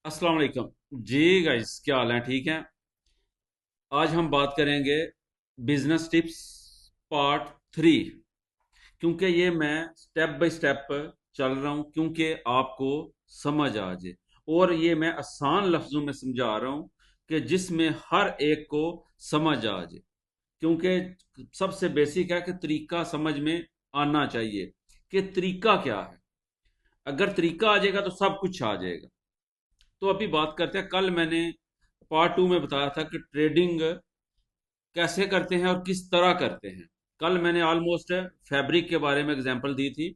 अस्सलाम वालेकुम जी गाइस, क्या हाल है? ठीक है। आज हम बात करेंगे बिजनेस टिप्स पार्ट 3। क्योंकि ये मैं स्टेप बाय स्टेप चल रहा हूँ, क्योंकि आपको समझ आ जाए। और ये मैं आसान लफ्जों में समझा रहा हूँ कि जिसमें हर एक को समझ आ जाए। क्योंकि सबसे बेसिक है कि तरीका समझ में आना चाहिए कि तरीका क्या है। अगर तरीका आ जाएगा तो सब कुछ आ जाएगा। तो अभी बात करते हैं। कल मैंने पार्ट 2 में बताया था कि ट्रेडिंग कैसे करते हैं और किस तरह करते हैं। कल मैंने ऑलमोस्ट फैब्रिक के बारे में एग्जांपल दी थी।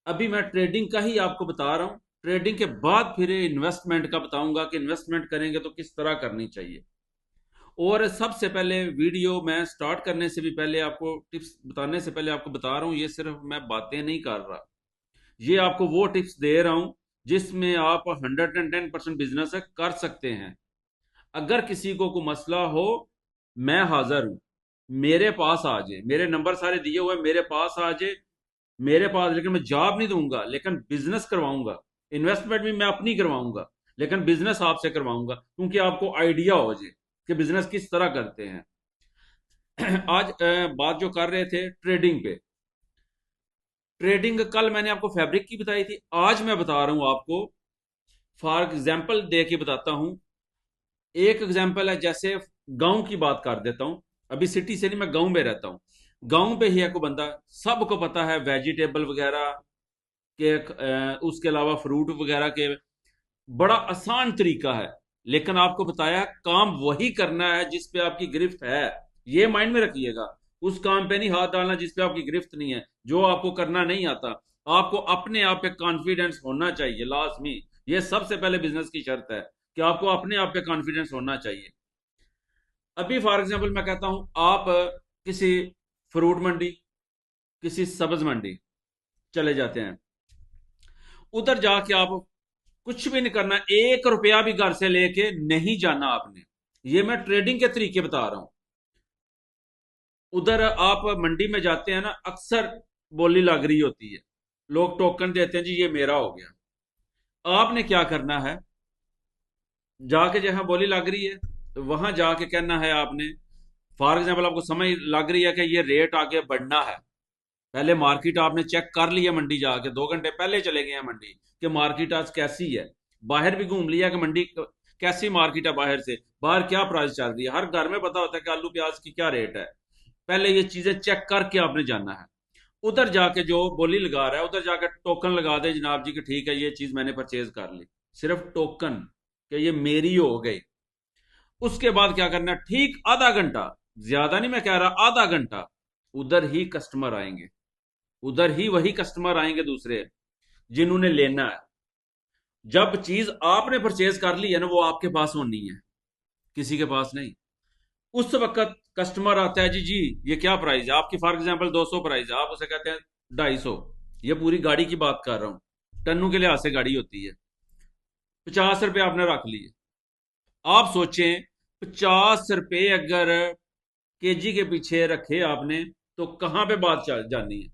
अभी मैं ट्रेडिंग का ही आपको बता रहा हूँ। ट्रेडिंग के बाद फिर इन्वेस्टमेंट का बताऊंगा कि इन्वेस्टमेंट करेंगे तो किस तरह करनी चाहिए। और सबसे पहले वीडियो मैं स्टार्ट करने से भी पहले, आपको टिप्स बताने से पहले आपको बता रहा हूँ, ये सिर्फ मैं बातें नहीं कर रहा। ये आपको वो टिप्स दे रहा हूँ जिसमें आप 110% बिजनेस कर सकते हैं। अगर किसी को कोई मसला हो, मैं हाजिर हूं। मेरे पास आ जाए, मेरे नंबर सारे दिए हुए, मेरे पास आ जाए। मेरे पास, लेकिन मैं जॉब नहीं दूंगा, लेकिन बिजनेस करवाऊंगा। इन्वेस्टमेंट भी मैं अपनी करवाऊंगा, लेकिन बिजनेस आपसे करवाऊंगा, क्योंकि आपको आइडिया हो जाए कि बिजनेस किस तरह करते हैं। आज बात जो कर रहे थे ट्रेडिंग पे। ट्रेडिंग कल मैंने आपको फैब्रिक की बताई थी, आज मैं बता रहा हूं आपको। फॉर एग्जाम्पल दे के बताता हूं। एक एग्जाम्पल है, जैसे गांव की बात कर देता हूं। अभी सिटी से नहीं, मैं गांव में रहता हूं। गांव पे ही है को बंदा, सबको पता है वेजिटेबल वगैरह के, उसके अलावा फ्रूट वगैरह के। बड़ा आसान तरीका है। लेकिन आपको बताया काम वही करना है जिस पे आपकी गिरफ्त है। ये माइंड में रखिएगा। उस काम पे नहीं हाथ डालना जिस पे आपकी गिरफ्त नहीं है, जो आपको करना नहीं आता। आपको अपने आप पे कॉन्फिडेंस होना चाहिए, लाजमी। ये सबसे पहले बिजनेस की शर्त है कि आपको अपने आप पे कॉन्फिडेंस होना चाहिए। अभी फॉर एग्जाम्पल मैं कहता हूं, आप किसी फ्रूट मंडी, किसी सब्ज मंडी चले जाते हैं। उधर जाके आप कुछ भी नहीं करना, 1 रुपया भी घर से लेके नहीं जाना आपने। ये मैं ट्रेडिंग के तरीके बता रहा हूं। उधर आप मंडी में जाते हैं ना, अक्सर बोली लग रही होती है। लोग टोकन देते हैं, जी ये मेरा हो गया। आपने क्या करना है, जाके जहां बोली लग रही है तो वहां जाके कहना है आपने। फॉर एग्जाम्पल आपको समझ लग रही है कि ये रेट आगे बढ़ना है। पहले मार्केट आपने चेक कर लिया, मंडी जाके 2 घंटे पहले चले गए हैं मंडी, कि मार्केट आज कैसी है। बाहर भी घूम लिया कि मंडी कैसी मार्केट है, बाहर से बाहर क्या प्राइस चल रही है। हर घर में पता होता है कि आलू प्याज की क्या रेट है। पहले ये चीजें चेक करके आपने जाना है। उधर जाके जो बोली लगा रहा है, उधर जाके टोकन लगा दे जनाब जी कि ठीक है, ये चीज मैंने परचेज कर ली। सिर्फ टोकन कि ये मेरी हो गई। उसके बाद क्या करना, ठीक आधा घंटा, ज्यादा नहीं मैं कह रहा, आधा घंटा उधर ही कस्टमर आएंगे। उधर ही वही कस्टमर आएंगे दूसरे, जिन्होंने लेना है। जब चीज आपने परचेज कर ली है ना, वो आपके पास होनी है, किसी के पास नहीं। उस वक्त कस्टमर आता है, जी जी ये क्या प्राइस है आपकी। फॉर एग्जाम्पल 200 प्राइस है, आप उसे कहते हैं 250। ये पूरी गाड़ी की बात कर रहा हूं, टन्नू के लिहाज से गाड़ी होती है। 50 रुपये आपने रख लिए। आप सोचें, 50 रुपये अगर केजी के पीछे रखे आपने, तो कहां पे बात चल जानी है।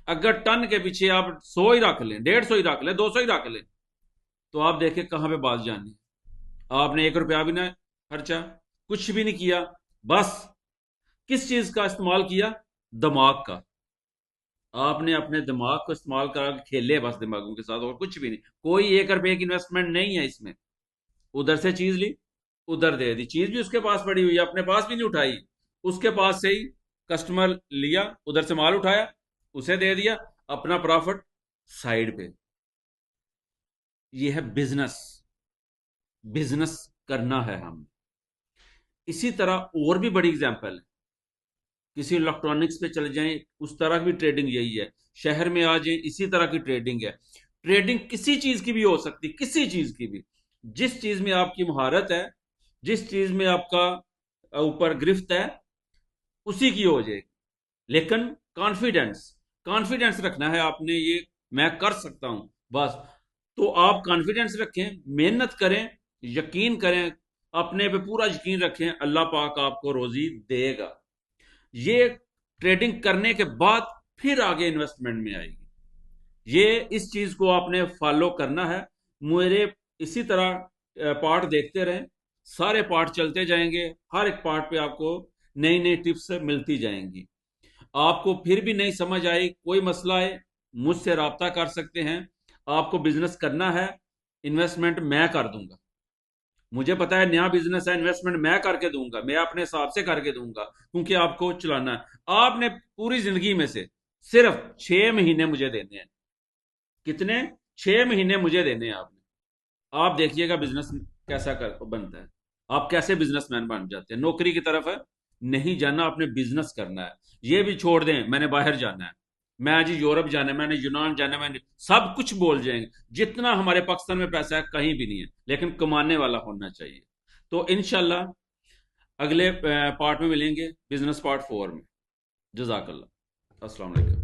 अगर टन के पीछे आप 100 ही रख लें, 150 ही रख लें, 200 ही रख लें, तो आप देखें कहां पे बात जानी है। आपने 1 रुपया भी ना खर्चा, कुछ भी नहीं किया। बस किस चीज का इस्तेमाल किया, दिमाग का। आपने अपने दिमाग को इस्तेमाल करा के खेले बस दिमागों के साथ, और कुछ भी नहीं। कोई 1 रुपए की इन्वेस्टमेंट नहीं है इसमें। उधर से चीज ली, उधर दे दी। चीज भी उसके पास पड़ी हुई है, अपने पास भी नहीं उठाई। उसके पास से ही कस्टमर लिया, उधर से माल उठाया, उसे दे दिया, अपना प्रॉफिट साइड पे। ये है बिजनेस। बिजनेस करना है हम। इसी तरह और भी बड़ी एग्जांपल है। किसी इलेक्ट्रॉनिक्स पे चले जाएं, उस तरह की भी ट्रेडिंग यही है। शहर में आ जाएं, इसी तरह की ट्रेडिंग है। ट्रेडिंग किसी चीज की भी हो सकती, किसी चीज की भी। जिस चीज में आपकी महारत है, जिस चीज में आपका ऊपर गिरफ्त है, उसी की हो जाएगी। लेकिन कॉन्फिडेंस, कॉन्फिडेंस रखना है आपने, ये मैं कर सकता हूं, बस। तो आप कॉन्फिडेंस रखें, मेहनत करें, यकीन करें, अपने पे पूरा यकीन रखें, अल्लाह पाक आपको रोजी देगा। ये ट्रेडिंग करने के बाद फिर आगे इन्वेस्टमेंट में आएगी। ये इस चीज को आपने फॉलो करना है। मेरे इसी तरह पार्ट देखते रहें, सारे पार्ट चलते जाएंगे, हर एक पार्ट पे आपको नई नई टिप्स मिलती जाएंगी। आपको फिर भी नहीं समझ आई, कोई मसला है, मुझसे रब्ता कर सकते हैं। आपको बिजनेस करना है, इन्वेस्टमेंट मैं कर दूंगा, मुझे पता है नया बिजनेस है, इन्वेस्टमेंट मैं करके दूंगा, मैं अपने हिसाब से करके दूंगा, क्योंकि आपको चलाना है। आपने पूरी जिंदगी में से सिर्फ 6 महीने मुझे देने हैं। कितने? 6 महीने मुझे देने हैं आपने। आप देखिएगा बिजनेस कैसा बनता है, आप कैसे बिजनेसमैन बन जाते हैं। नौकरी की तरफ है नहीं जाना, आपने बिजनेस करना है। ये भी छोड़ दें मैंने बाहर जाना है, मैं आज यूरोप जाना है, मैंने यूनान जाना है, मैंने सब कुछ बोल जाएंगे। जितना हमारे पाकिस्तान में पैसा है कहीं भी नहीं है, लेकिन कमाने वाला होना चाहिए। तो इंशाल्लाह अगले पार्ट में मिलेंगे, बिजनेस पार्ट 4 में। जजाकल्ला, अस्सलाम वालेकुम।